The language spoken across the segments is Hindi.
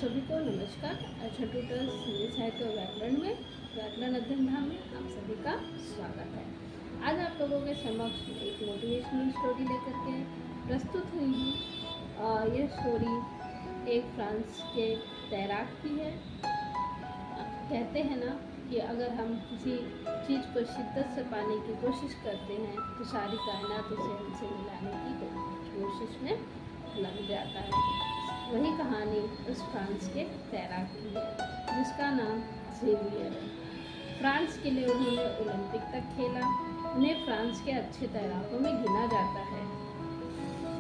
सभी को नमस्कार। अच्छा ट्यूटर्स हिंदी साहित्य और व्याकरण में व्याकरण अध्ययन धाम में आप सभी का स्वागत है। आज आप लोगों के समक्ष एक मोटिवेशनल स्टोरी लेकर के प्रस्तुत हुई हूँ। यह स्टोरी एक फ्रांस के तैराक की है। कहते हैं ना कि अगर हम किसी चीज़ को शिद्दत से पाने की कोशिश करते हैं तो सारी कायनात उसे हमसे मिलाने की कोशिश में लग जाता है। वही कहानी उस फ्रांस के तैराक की है जिसका नाम ज़ेवियर है। फ्रांस के लिए उन्होंने ओलंपिक तक खेला। उन्हें फ्रांस के अच्छे तैराकों में गिना जाता है,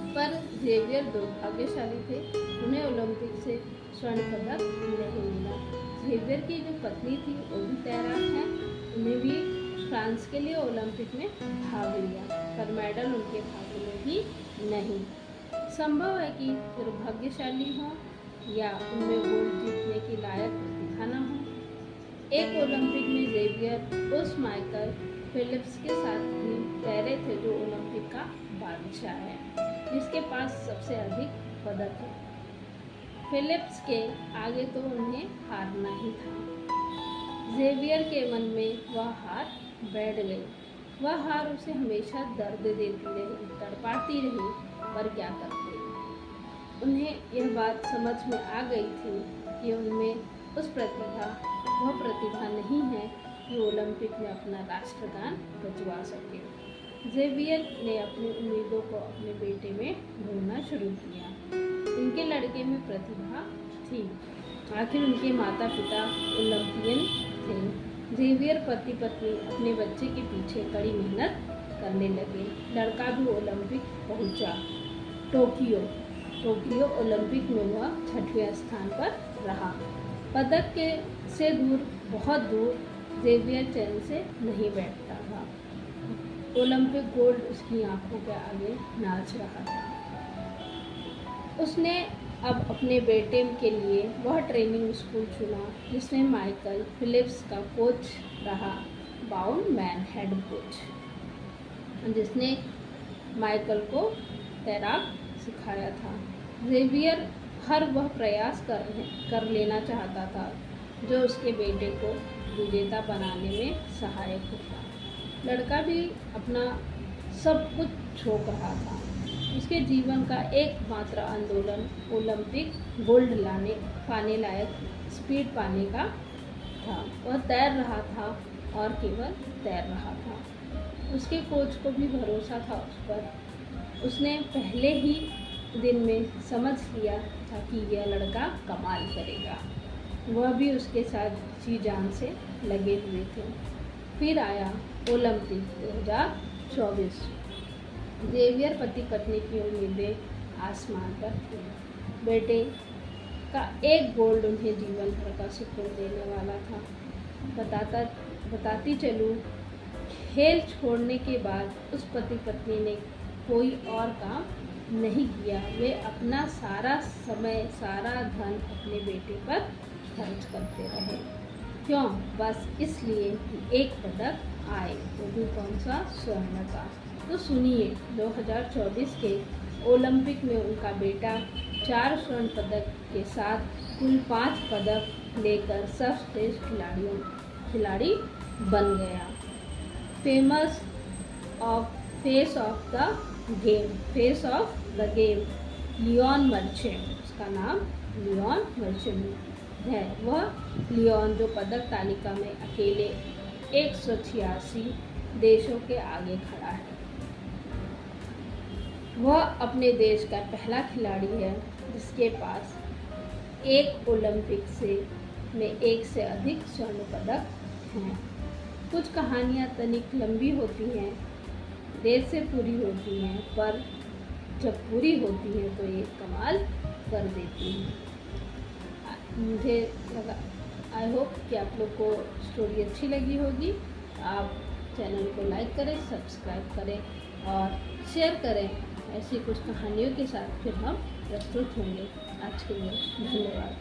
पर ज़ेवियर दुर्भाग्यशाली थे। उन्हें ओलंपिक से स्वर्ण पदक नहीं मिला। ज़ेवियर की जो पत्नी थी वो भी तैराक हैं। उन्हें भी फ्रांस के लिए ओलंपिक में भाग लिया, पर मेडल उनके भाग्य में भी नहीं। संभव है कि दुर्भाग्यशाली हों या उनमें गोल्ड जीतने की लायक प्रतिभा न हो। एक ओलंपिक में ज़ेवियर उस माइकल फिलिप्स के साथ भी तैरे थे जो ओलंपिक का बादशाह है, जिसके पास सबसे अधिक पदक है। फिलिप्स के आगे तो उन्हें हारना ही था। ज़ेवियर के मन में वह हार बैठ गई। वह हार उसे हमेशा दर्द देती रही, तड़पाती रही, पर क्या करते। उन्हें यह बात समझ में आ गई थी कि उनमें वह प्रतिभा नहीं है कि ओलंपिक में अपना राष्ट्रगान बजवा सके। ज़ेवियर ने अपनी उम्मीदों को अपने बेटे में ढूंढना शुरू किया। उनके लड़के में प्रतिभा थी। आखिर उनके माता पिता ओलंपियन थे। ज़ेवियर पति पत्नी अपने बच्चे के पीछे कड़ी मेहनत करने लगे। लड़का भी ओलंपिक पहुंचा। टोक्यो ओलंपिक में वह 6वें स्थान पर रहा। पदक से दूर, बहुत दूर, ज़ेवियर चैन से नहीं बैठता था। ओलंपिक गोल्ड उसकी आंखों के आगे नाच रहा था। उसने अब अपने बेटे के लिए वह ट्रेनिंग स्कूल चुना जिसमें माइकल फिलिप्स का कोच रहा, बाउंड मैन हेड कोच, जिसने माइकल को तैराक सिखाया था। ज़ेवियर हर वह प्रयास कर लेना चाहता था जो उसके बेटे को विजेता बनाने में सहायक होता। लड़का भी अपना सब कुछ झोंक रहा था। उसके जीवन का एकमात्र आंदोलन ओलंपिक गोल्ड पाने लायक स्पीड पाने का था। वह तैर रहा था और केवल तैर रहा था। उसके कोच को भी भरोसा था उस पर। उसने पहले ही दिन में समझ लिया था कि यह लड़का कमाल करेगा। वह भी उसके साथ जी जान से लगे हुए थे। फिर आया ओलंपिक 2024। ज़ेवियर पति पत्नी की उम्मीदें आसमान पर थी। बेटे का एक गोल्ड उन्हें जीवन भर का सुकून देने वाला था। बताती चलूँ, खेल छोड़ने के बाद उस पति पत्नी ने कोई और काम नहीं किया। वे अपना सारा समय, सारा धन अपने बेटे पर खर्च करते रहे। क्यों? बस इसलिए कि एक पदक आए, वो भी कौन सा? स्वर्ण का। तो सुनिए, 2024 के ओलंपिक में उनका बेटा 4 स्वर्ण पदक के साथ कुल 5 पदक लेकर सर्वश्रेष्ठ खिलाड़ी बन गया। Face of the game Leon Marchand, उसका नाम लियोन मर्चेंट है। वह लियोन जो पदक तालिका में अकेले 186 देशों के आगे खड़ा है। वह अपने देश का पहला खिलाड़ी है जिसके पास एक ओलंपिक में एक से अधिक स्वर्ण पदक हैं। कुछ कहानियाँ तनिक लंबी होती हैं, देर से पूरी होती हैं, पर जब पूरी होती हैं तो ये कमाल कर देती हैं। मुझे लगा, आई होप कि आप लोग को स्टोरी अच्छी लगी होगी। आप चैनल को लाइक करें, सब्सक्राइब करें और शेयर करें। ऐसी कुछ कहानियों के साथ फिर हम प्रस्तुत होंगे। आज के लिए धन्यवाद।